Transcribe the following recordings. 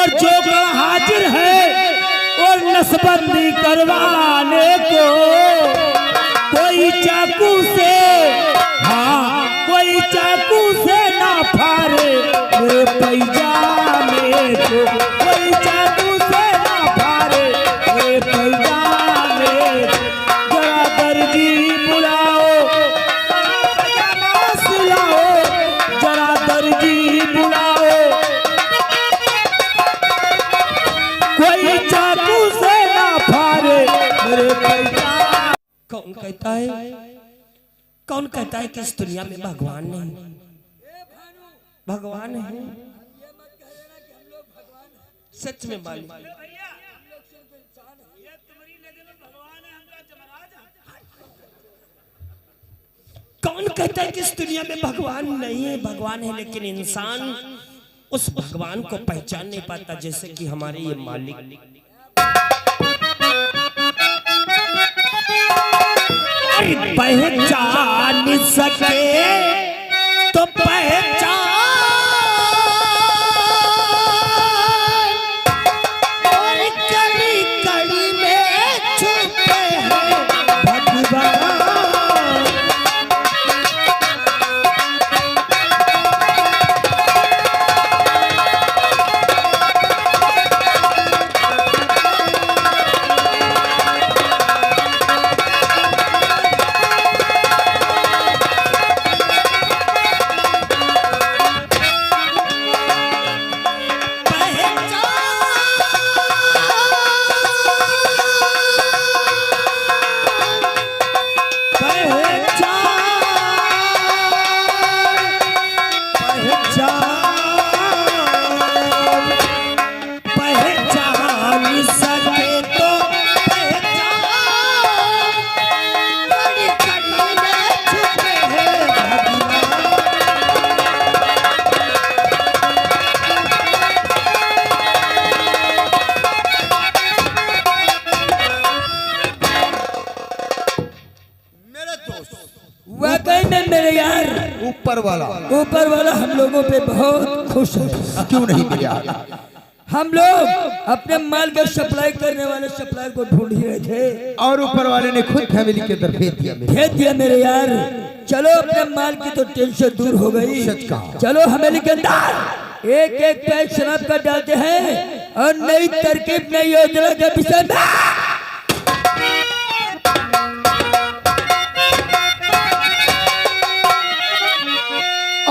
और जो गण हाजिर है और नसबंदी करवाने को कोई चाकू से, हाँ कोई चाकू से ना फाड़े मेरे पैजामे को, कोई चाकू से ना फाड़े मेरे पैजामे। जरा दर्जी बुलाओ पैजामा सिलाओ, जरा दर्जी बुलाओ, कोई चाकू से ना फाड़े मेरे पैजामे। कौन कहता है, कौन कहता है कि इस दुनिया में भगवान नहीं? भगवान है, सच में मालिक। कौन कहता है कि इस दुनिया में भगवान नहीं है? भगवान है, लेकिन इंसान उस भगवान को पहचान नहीं पाता, जैसे कि हमारे ये मालिक। पहचान सके तो पहचान, और कड़ी कड़ी में छुपे हैं भगवान। मेरे यार ऊपर वाला हम लोगों पे बहुत खुश है। क्यों नहीं मेरे यार? हम लोग अपने माल का सप्लाई करने वाले सप्लायर को ढूंढ ही रहे थे, और ऊपर वाले ने खुद फैमिली के अंदर भेज दिया मेरे यार। चलो अपने माल की तो टेंशन दूर हो गई। सच कहा। चलो हमें के अंदर एक एक पैक शराब का डालते हैं और नई तरकीब नई योजना के विषय में।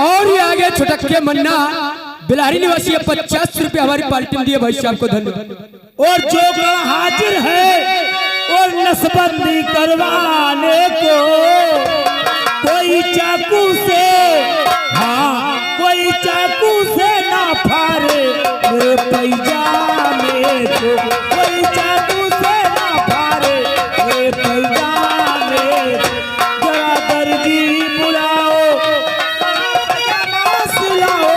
और ये आगे छुटक के मन्ना बिलारी निवासी 50 रुपये हमारी पार्टी में दिए, भाई साहब को धन्यवाद। और जो गण हाजिर है और नसबंदी करवाने को कोई चाकू से, हाँ कोई चाकू से ना फाड़े मेरे पैजामे को, कोई चाकू से ना फाड़े मेरे पैजामे। जरा दर्जी बुलाओ पैजामा सिलाओ,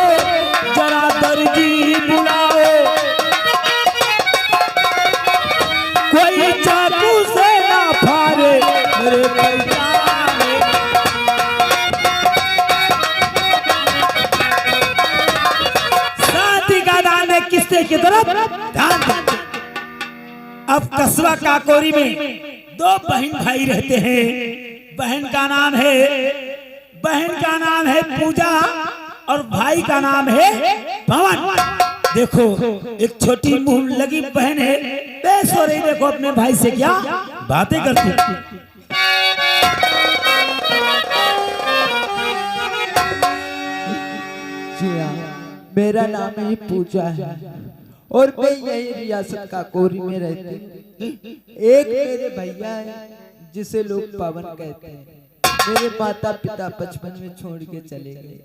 जरा दर्जी बुलाओ, कोई चाकू से ना फाड़े मेरे पैजामे। शादी का दान है किस्से की तरफ ध्यान दें। अब कस्बा काकोरी में दो बहन भाई रहते हैं। बहन का नाम है पूजा और भाई का नाम है पवन। देखो एक छोटी मुंह लगी बहन है, बेस हो रही, देखो अपने भाई से क्या बातें करती। जी हाँ, मेरा नाम ही पूजा है और मैं यही रियासत काकोरी में रहती हूँ। एक मेरे भैया है जिसे लोग पवन कहते हैं। मेरे माता पिता बचपन में छोड़ के चले गए।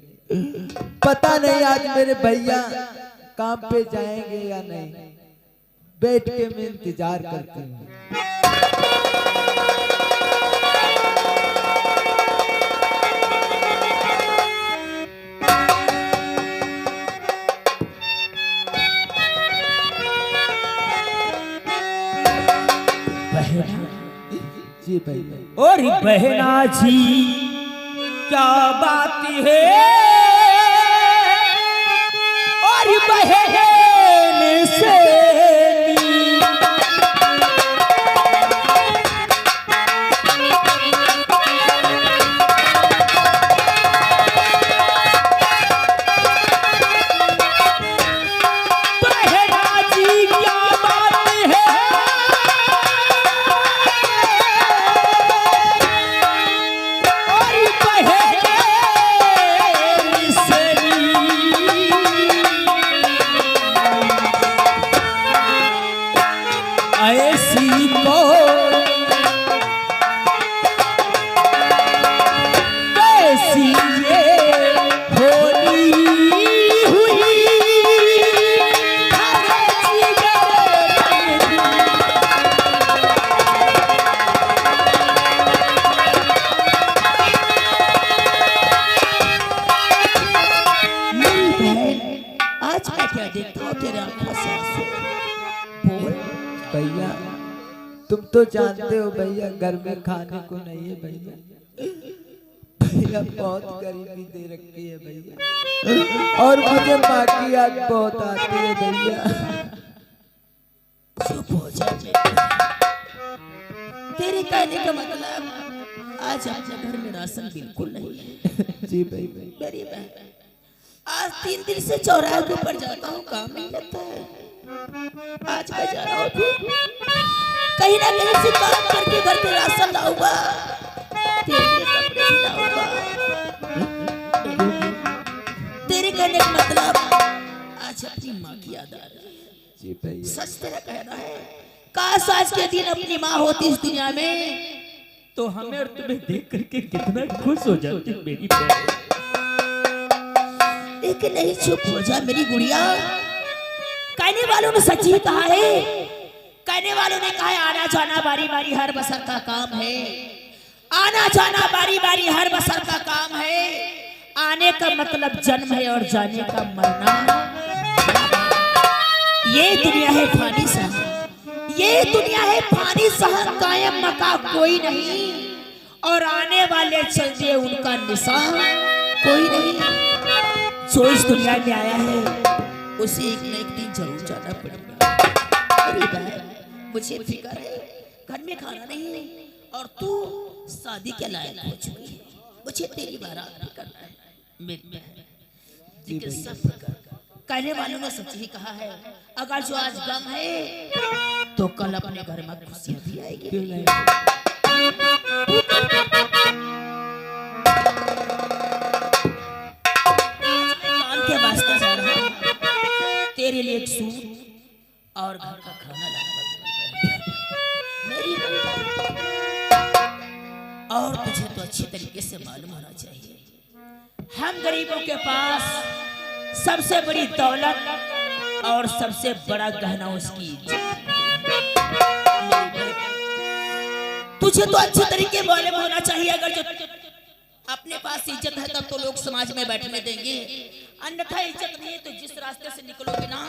पता नहीं आज मेरे भैया काम पे जाएंगे या नहीं, बैठ के मैं इंतजार करती हूँ। जी भैया। और बहना जी क्या बात है, और बहन सासू बोल। भैया तुम तो जानते हो भैया, घर में खाने को नहीं है भैया। भैया बहुत गरीबी दे रखी है भैया, और मुझे माँ की याद बहुत आती है भैया। चुप हो जा तेरे कहने का मतलब आज अपने घर में राशन बिल्कुल नहीं है। जी भैया। मेरी बहन आज 3 दिन से चौराहे के ऊपर जाता हूँ, काम नहीं लगता है। आज मैं जा रहा हूँ, कहीं ना कहीं से काम करके घर पे राशन लाऊंगा, तेरे लिए कपड़े भी लाऊंगा। तेरे कहने का मतलब आज अपनी माँ की याद आ रही है। जी भैया। सच तेरा कहना है, काश आज के दिन अपनी माँ होती इस दुनिया में तो हमें और तुम्हें देख करके कितना खुश हो जाती मेरी बहन। लेकिन नहीं, चुप हो जा मेरी गुड़िया। कहने वालों ने सच ही कहा है, कहने वालों ने कहा है आना जाना बारी बारी हर बसर का काम है। आना जाना बारी बारी हर बसर का काम है। आने का मतलब जन्म है और जाने का मरना। ये दुनिया है फानी सहन, ये दुनिया है फानी सहन, कायम मका कोई नहीं, और आने वाले चल दिए उनका निशान कोई नहीं। जो इस दुनिया में आया है उसे एक न एक दिन जरूर जाना पड़ेगा। अरे बहन मुझे फिक्र है, घर में खाना नहीं है और तू शादी के लायक हो चुकी है। मुझे तेरी बारात भी करना है मेरी बहन। लेकिन सब कहने वालों ने सच ही कहा है, अगर जो आज गम है तो कल अपने घर में खुशियां भी आएगी। काम के वास्ते जा रहा हूं, तेरे लिए एक सूट और घर का खाना लाऊंगा मेरी बहन। और तुझे तो अच्छी तरीके से मालूम होना चाहिए, हम गरीबों के पास सबसे बड़ी दौलत और सबसे बड़ा गहना उसकी इज्जत। तुझे तो अच्छे तरीके मालूम होना चाहिए, अगर जो अपने पास इज्जत है तब तो लोग समाज में बैठने देंगे, अन्यथा इज्जत नहीं है तो जिस रास्ते से निकलोगे ना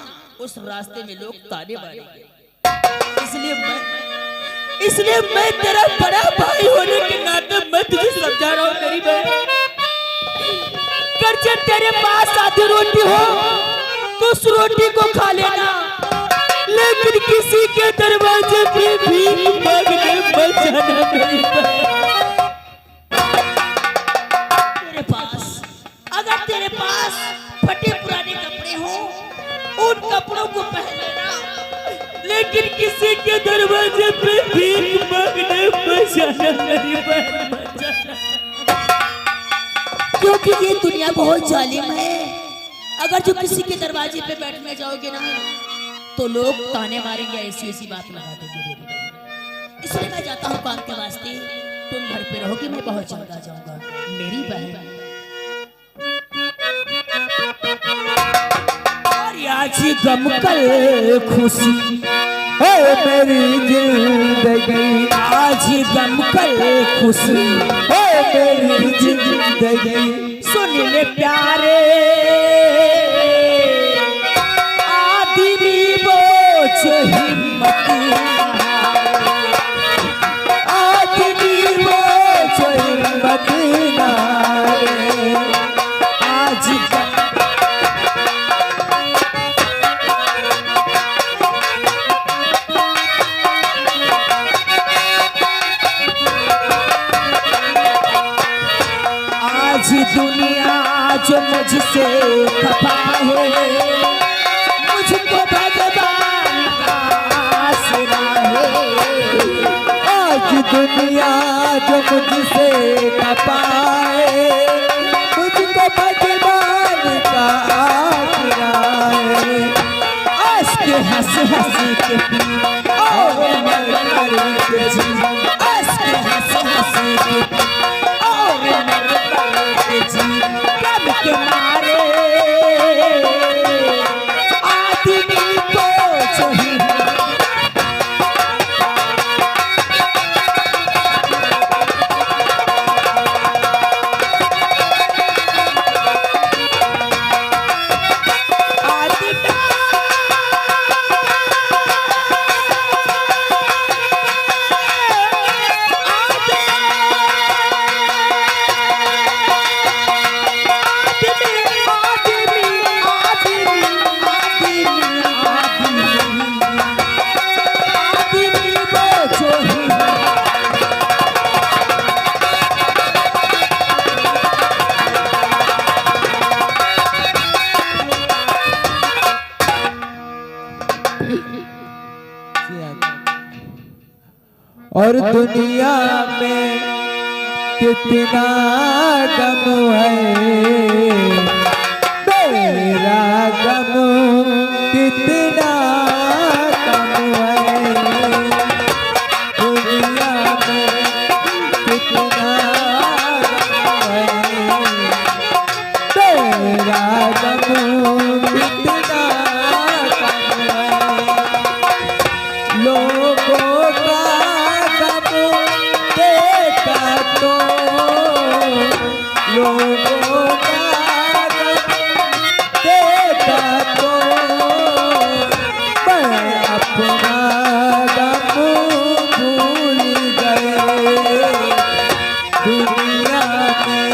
उस रास्ते में लोग ताने मारेंगे। इसलिए मैं तेरा बड़ा भाई होने के नाते मैं तुझे समझा रहा हूँ मेरी बहन। अगर तेरे पास आधी रोटी हो तो उस रोटी को खा लेना, लेकिन किसी के दरवाजे पे भीख मांगने मत जाना मेरी बहन। तेरे पास अगर तेरे पास फटे पुराने कपड़े हो उन कपड़ों को पहन लेना, लेकिन किसी के दरवाजे पे भीख मांगने मत जाना मेरी बहन, मत जाना। क्योंकि ये दुनिया बहुत जालिम है, अगर जो किसी के दरवाजे पे बैठने जाओगे ना तो लोग ताने मारेंगे, ऐसी ऐसी बात लगा देंगे मेरी बहन। इसलिए मैं जाता हूँ काम के वास्ते, तुम घर पे रहोगे, मैं बहुत जल्द आ जाऊंगा मेरी बहन। आज गम कल खुशी हो मेरी जिंदगी, आज गम कल खुशी हो मेरी जिंदगी। सुन ले प्यारे आदमी बोझ हिम्मत, आदमी बोझ हिम्मत नारे। आज दुनिया जो मुझसे खफा है, मुझको भगवान का आसरा है। आज दुनिया जो मुझसे खफा है, मुझको भगवान का आसरा है। आज के हंस हंस के और मर मर के जी, आज के हंस हंस के और मर जी, गम के मारे आदमी को चाहिए। आदमी और दुनिया में कितना गम है, मेरा गम कितना गम है, दुनिया में कितना गम है, मेरा गम कितना गम है, लोगों का गम देखा तो लोगों का गम देखा तो मैं अपना गम भूल गए, दुनिया में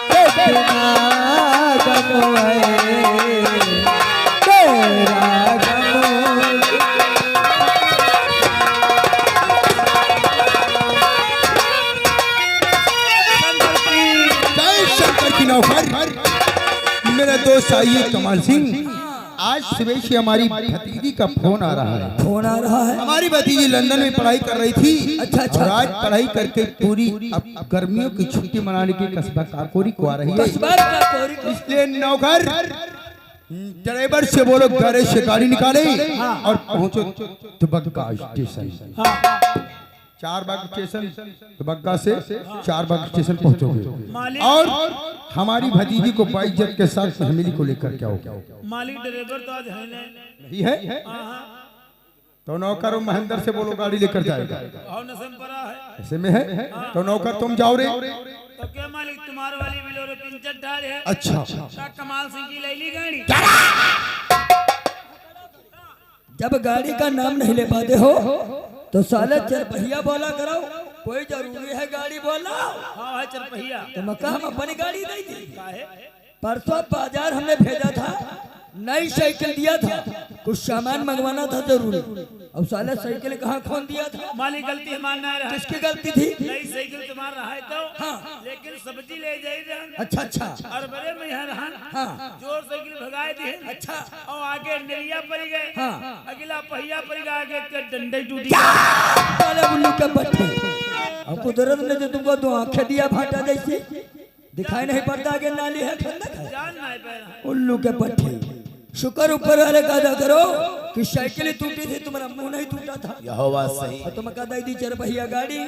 कितना गम है, तेरा गम। जय शंकर की नौकर। मेरा दोस्त आइए कमाल सिंह, आज सुबह से हमारी भतीजी का फोन आ रहा है। फोन आ रहा है। हमारी भतीजी लंदन में पढ़ाई कर रही थी। अच्छा, अच्छा। और आज पढ़ाई करके पूरी अब गर्मियों की छुट्टी मनाने की कस्बा काकोरी को आ रही है। इसलिए नौकर ड्राइवर से बोलो गैरेज से गाड़ी निकाले और पहुंचो दुबग्गा स्टेशन। 4 बाग स्टेशन, दुबग्गा से 4 बाग स्टेशन पहुंचोगे और हमारी भतीजी को बाइज्जत के साथ फैमिली को लेकर के आओ। मालिक ड्राइवर तो आज है नहीं। नहीं है तो नौकर महेंद्र से बोलो गाड़ी लेकर जाएगा। और नसम परा है। ऐसे में है तो नौकर तुम जाओ रे। तो क्या मालिक तुम्हारे वाली बिलोरे पिंचर डाल है। अच्छा का कमाल सिंह की ले ली गाड़ी। जब गाड़ी का नाम नहीं ले पाते हो तो साले चरपहिया बोला करो, कोई जरूरी है गाड़ी बोला। हाँ है चरपहिया। तो मक्का हम अपनी गाड़ी नहीं दी। काहे? परसों बाजार हमने भेजा था, नई साइकिल दिया था, कुछ सामान मंगवाना था जरूरी, अब साले साइकिल कहाँ खोल दिया था। मालिक गलती मानना रहा। किसकी गलती थी? नई साइकिल तुम्हारा है तो। हाँ। लेकिन सब्जी ले जाई रहन। अच्छा अच्छा। और बड़े में यहाँ रहन। हाँ। जोर साइकिल भगाए दिए। अच्छा। और आगे नरिया पड़ गए। हाँ। अगला पहिया पड़ गया, आगे के डंडे टूट गए। साले उल्लू के पट्टे, अब कुदरत ने जो तुमको 2 आंखें दिया भाटा जैसे, दिखाई नहीं पड़ता आगे नाली है खंडक है। जान नहीं पाया। उल्लू के पट्टे, शुक्र ऊपर वाले का अदा करो कि साइकिल टूटी थी, तुम्हारा मुंह नहीं टूटा था। यहोवा सही। और तुम कह दी चरपहिया गाड़ी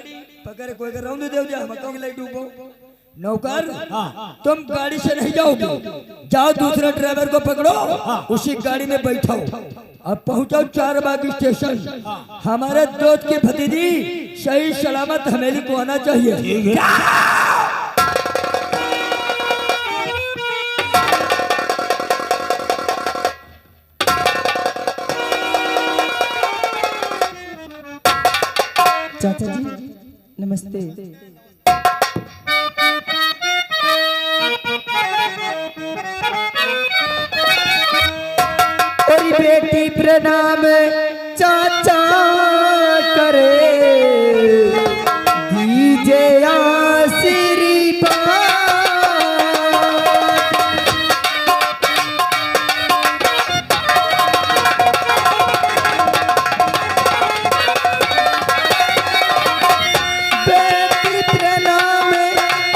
पकड़ कोई कर रौंद देव जा, हम कहूं ले डूबो। नौकर तुम गाड़ी से नहीं जाओगे, जाओ दूसरे ड्राइवर को पकड़ो, उसी गाड़ी में बैठो, अब पहुंचो 4 बाग स्टेशन। हमारे दोस्त की भतीजी सही सलामत हवेली को आना चाहिए। चाचा जी नमस्ते। और बेटी प्रणाम चाचा करे, दीजे आशीर्वाद। बेटी प्रणाम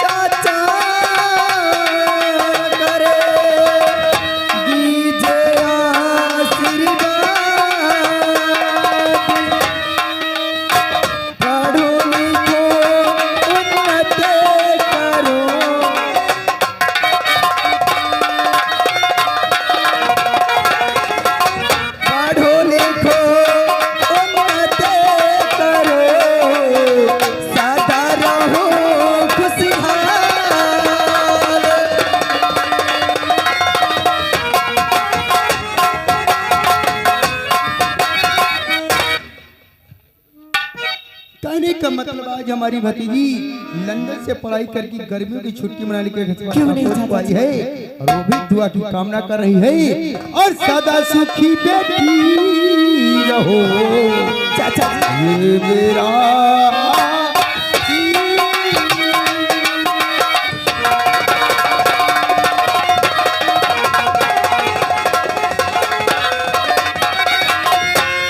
चाचा करे, दीजे आशीर्वाद। पढ़ो लिखो उन्नति करो, पढ़ो लिखो उन्नति करो, सदा रहो खुशहाल। कहने का मतलब आज हमारी भतीजी लंदन से पढ़ाई करके गर्मियों की छुट्टी मनाने के लिए आई है और वो भी दुआ की कामना कर रही है और सदा सुखी बेटी रहो। चाचा जी ये मेरा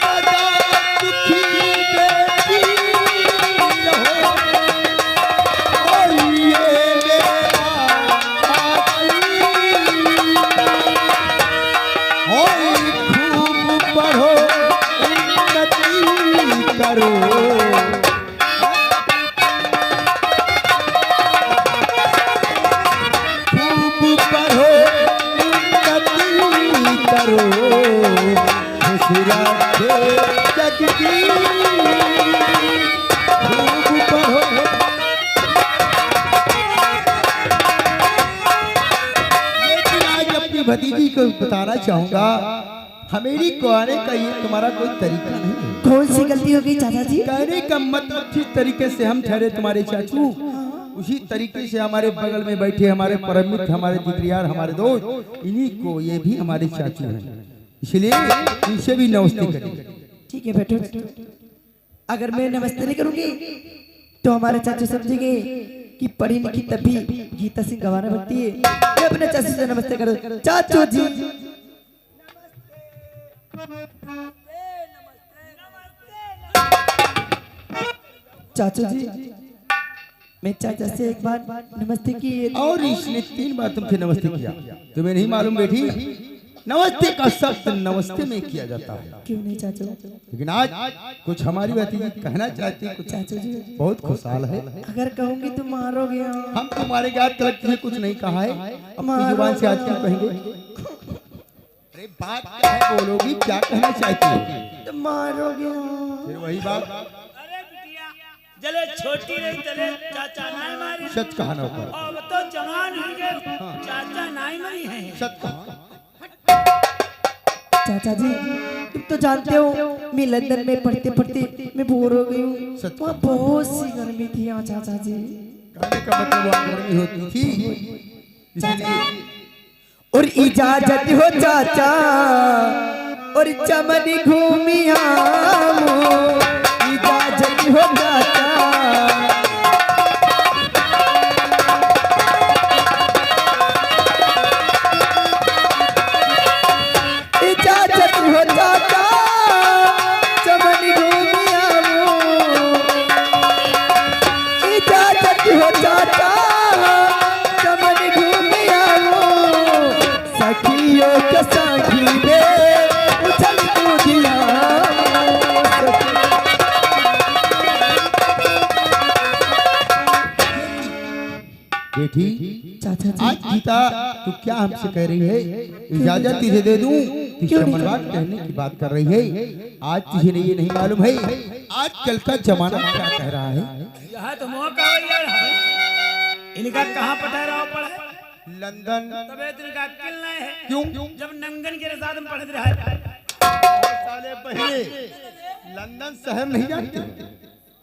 सदा सुखी बेटी करो खूब पढ़ो उन्नति करो खुश रखे जग की खूब पढ़ो। लेकिन आज अपनी भतीजी को बताना चाहूंगा हमेरी कुआरे का ये तुम्हारा कोई तरीका नहीं है। कौन सी गलती हो गई चाचा जी? कहने का मतलब जिस तरीके से हम ठहरे तुम्हारे चाचू उसी तरीके से हमारे बगल में बैठे हमारे परम मित्र हमारे जिगरियार हमारे दोस्त इन्हीं को ये भी हमारे चाचू हैं, इसलिए इनसे भी नमस्ते करिए। ठीक है बैठो। अगर मैं नमस्ते नहीं करूंगी तो हमारे चाचू समझेंगे कि पढ़ी लिखी तभी गीता सिंह गवाना बनती है। मैं अपने चाचू से नमस्ते करो। चाचू जी चाचू जी मैं चाचा से एक बार नमस्ते की और इसने 3 बार तुमसे नमस्ते किया, तुम्हें नहीं मालूम बेटी नमस्ते का शब्द नमस्ते में किया जाता है। क्यों नहीं चाचू? लेकिन आज कुछ हमारी भतीजी कहना चाहती है, कुछ चाचू जी बहुत खुशहाल है। अगर कहूंगी तो मारोगे। हम तुम्हारे याद तक तुझे कुछ नहीं कहा है, अपनी जुबान से आज क्यों कहेंगे? अरे बात क्या है बोलोगी, क्या कहना चाहती हो? तो मारोगे। फिर वही बात अरे बिटिया जले छोटी रही तले चाचा नाई मारी सच कहा ना ऊपर अब तो जवान हो गए चाचा नाई मारी है। सच कहा। चाचा जी तुम तो जानते हो मैं लंदन में पढ़ते पढ़ते मैं बोर हो गई हूँ। सच वहाँ बहुत सी गर्मी थी यहाँ चाचा जी। कहने का मतलब वहाँ गर्मी होती थी इसलिए। और इजाजत हो चाचा और चमन घूमिया इजाजत हो चाचा इजाजत हो चाचा चमन घूमिया इजाजत हो चाचा चमन घूमिया सखियों के साथी में उछल कूदिया। बेटी चाचा जी आज गीता तू क्या हमसे कह रही है? इजाजत तुझे दे दूं? तू चमनबाग कहने की बात कर रही है। आज तुझे ये नहीं मालूम है आजकल का जमाना क्या कह रहा है? यहाँ तो मौका हो यार इनका कहाँ पटा रहा पड़ा है लंदन तबे इनका अक्ल नहीं है। क्यों? जब नंगन के साथ में पढ़ते रहे साले पहले लंदन शहर नहीं जानते?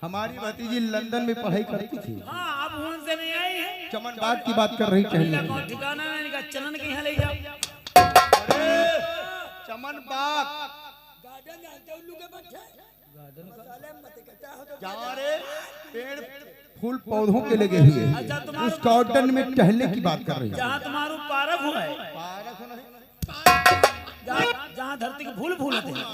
हमारी भतीजी लंदन में पढ़ाई करती थी। हाँ अब उनसे नहीं आई है चमनबाग की बात कर रही कहने इनका लगी। कौन ठिकाना नहीं इनका चलन के यहाँ ले जाओ। चमनबाग जहाँ रे पेड़ फूल पौधों के लगे हुए हैं, अच्छा तुम्हारा उस गार्डन में टहलने की बात कर रही है। जहाँ तुम्हारू पारक हुआ है जहाँ धरती के फूल फूल होते हैं।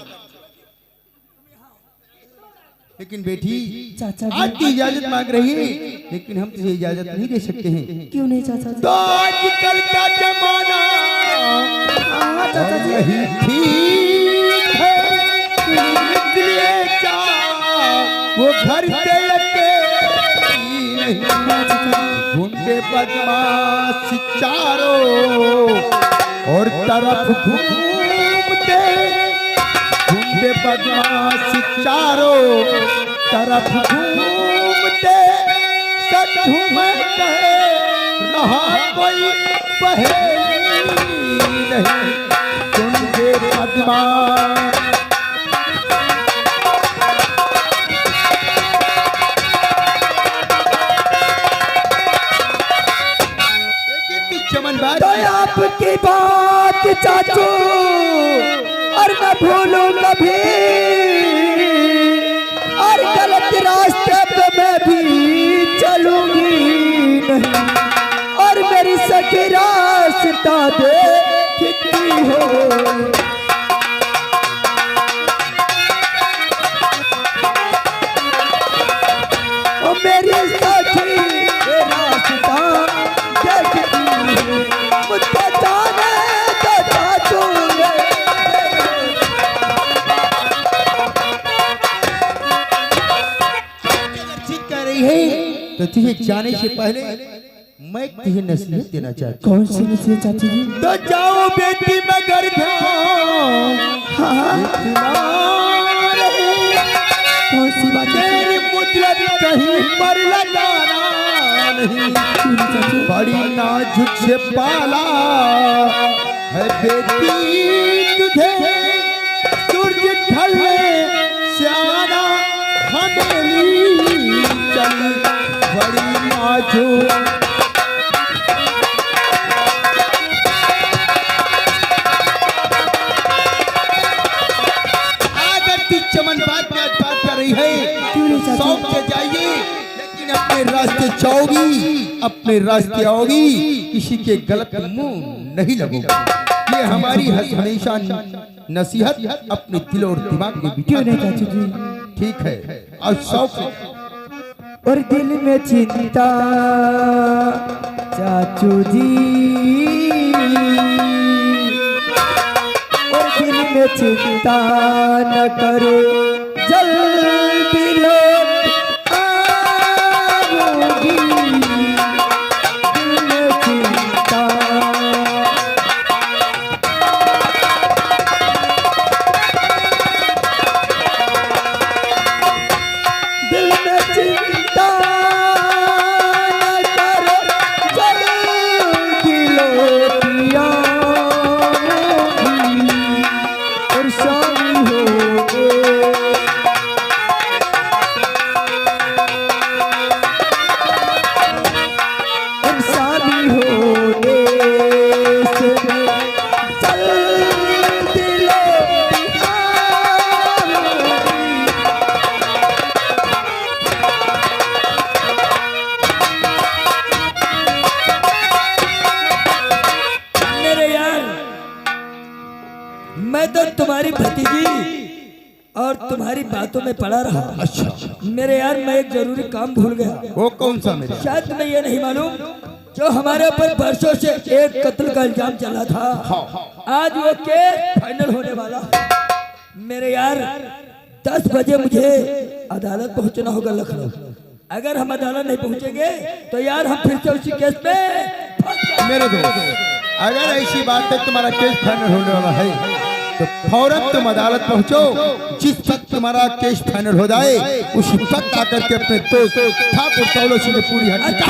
लेकिन बेटी चाचा आज की इजाजत मांग रही है लेकिन हम तुझे इजाजत नहीं दे सकते हैं। क्यों नहीं चाचा जी? तो आजकल का जमाना हाँ चाचा जी नहीं ठीक है, इसलिए वो घर से अकेली नहीं ढूंढे बदमाश चारों और तरफ घूमते ढूंढे बदमाश चारों तरफ घूमते सच घूमते रहा कोई पहेली नहीं ढूंढे बदमाश। चमनबाग तो आपकी बात चाचू और न भूलूं कभी और गलत रास्ते पे मैं भी चलूंगी नहीं और मेरी सखी रास्ता देखती हो। ओ मेरी सखी रास्ता देखती हो मुझे जाने तो चाचू तो तुझे जाने से पहले मैं तुझे नसीहत देना चाहता कौन सी नसीहत चाचा जी? हूँ। तो जाओ बेटी मगर ध्यान इतना रहे, कौन सी बात है? तेरी मुद्रत कहीं पर लगाना नहीं, बड़ी नाजुक से पाला है बेटी तुझे, सूरज ढलने से आना हमेली चल, बड़ी नाजुक। अगर तू चमन बात कर रही है, शौक से जाइए, लेकिन अपने रास्ते जाओगी, अपने रास्ते आओगी, किसी के गलत मुंह नहीं लगोगी। ये हमारी हमेशा नसीहत अपने दिल और दिमाग में बिठा क्यों नहीं चाचा जी? ठीक है। और शौक और दिल में चिंता चाचू जी, और दिल में चिंता न करो, जल्दी लौट आऊंगी, दिल में चिंता। दिल में चिंता न करो, जल्दी लौट आऊंगी, और शामी होगे। और शामी होने से जल्दी लौट आऊंगी। मेरे यार, मैं तो तुम्हारी भतीजी और तुम्हारी बातों में पड़ा रहा। अच्छा, मेरे यार, मैं एक जरूरी काम भूल गया। वो कौन सा मेरे? शायद तुम्हें ये नहीं मालूम, जो हमारे ऊपर वर्षों से एक कत्ल का इल्जाम चला था, आज वो केस फाइनल होने वाला है। मेरे यार, 10 बजे मुझे अदालत पहुंचना होगा लखनऊ। अगर हम अदालत नहीं पहुंचेंगे तो यार हम फिर से उसी केस में फंस जाएंगे। मेरे दोस्त, अगर ऐसी बात है तुम्हारा केस फाइनल होने वाला है तो फौरन तुम अदालत पहुंचो। जिस वक्त तुम्हारा केस फाइनल हो जाए उसी वक्त आकर के अपने दोस्त ठाकुर तौलो से पूरी हड्डी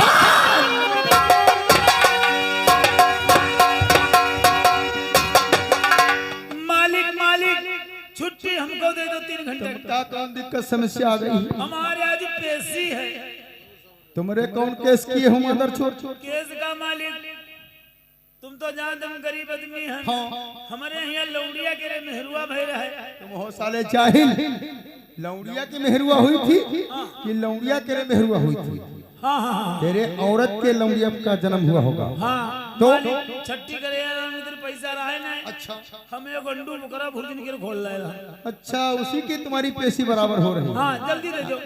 मालिक मालिक छुट्टी हमको दे दो 3 घंटे। का कौन दिक्कत समस्या आ गई? हमारे आज पेशी है। तुम्हारे कौन केस किए हूँ अंदर छोड़ छोड़? केस का मालिक तुम तो जानते हम गरीब आदमी हैं। हमारे यहाँ लौड़िया के रे मेहरुआ भय रहे। तुम हो साले जाहिल। लौड़िया की मेहरुआ हुई थी कि लौड़िया के मेहरुआ हुई थी? हाँ हाँ हाँ तेरे औरत के लौड़िया का जन्म हुआ होगा। हाँ तो छट्टी करे इधर पैसा रहा है ना। अच्छा, हमें गंडू बकरा भूल निकल खोल रहा है। अच्छा, उसी की तुम्हारी पेशी बराबर हो रही है। हाँ जल्दी दे दो।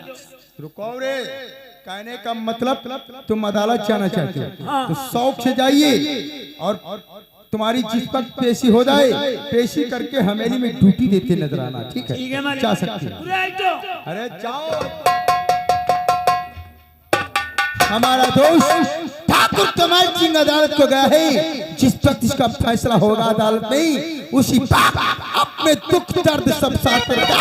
रुको रे, कहने का मतलब तुम अदालत जाना चाहते हो तो शौक से जाइए और तुम्हारी जिस वक्त पेशी हो जाए, पेशी करके हवेली में ड्यूटी देते नजर आना। ठीक है, जा सकते हैं। अरे जाओ। हमारा दोस्त ठाकुर कमाल सिंह अदालत को गया है। जिस वक्त इसका फैसला होगा अदालत में, उसी वक्त अपने दुख दर्द सब साथ करके